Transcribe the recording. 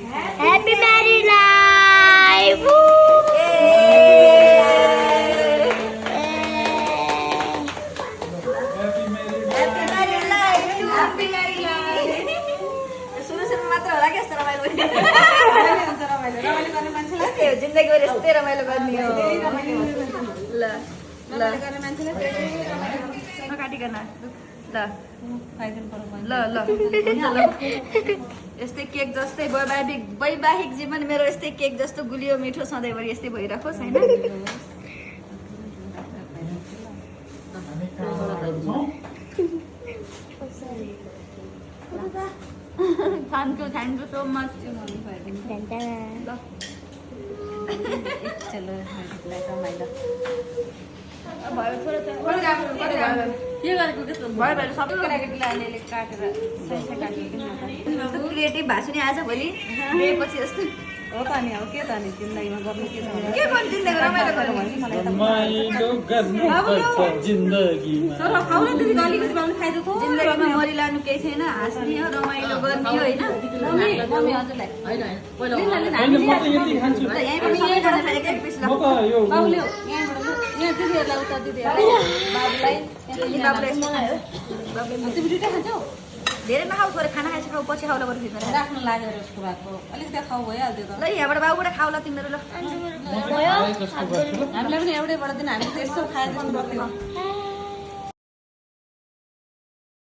Happy married life! सुरु मात्र होला के यस्तो रमाइलो जिन्दगी भर यस्तै रमाइलो गर्ने हो ल ल नकाटिकन ल ल ल ल यस्तै केक जस्तै वैवाहिक जीवन मेरो यस्तै केक जस्तो गुलियो मिठो सधैँभरि यस्तै भइराखोस् हैन थ्याङ्क यू सो मच चलो रमाइलो भयो थोरै के गरेको के भयो भयो सबै केटाकेटीलाई अलिअलि काटेर सैसा काटेर क्रिएटिभ भएको छु नि आज भोलि बिहेपछि जस्तो हो त नि अब के त नि जिन्दगीमा गर्नु के छ के गर्नु जिन्दगी रमाइलो गर्नु रमाइलो गर्नुपर्छ जिन्दगीमा तर खाउला दिदी अलिकति बाउले खाइदिएको जिन्दगीमा मरिलानु केही छैन हाँस्ने हो रमाइलो गर्ने हो होइन मम्मी हजुरलाई होइन म त यति खान्छु यहीँबाट सबैजनालाई एक एक पिस म त यो बाबुले यहाँबाट यहाँ दिदीहरूलाई उता दिदीहरूलाई बाबुलाई बाबुलाई तिमी दुइटा खान्छौ धेरै नखाऊ छोरा खाना खाएपछि खाऊ पछि खाउला बरु फेरि राख्नु लागेर उसको भएको अलिकति खाउ भइहाल्थ्यो त ल यहाँबाट बाबुबाट खाउला तिमीहरू ल कस्तो गर्छु ल हामीलाई पनि एउटैबाट दिन हामी त यसो खाएर जस्तो गर्थ्यौँ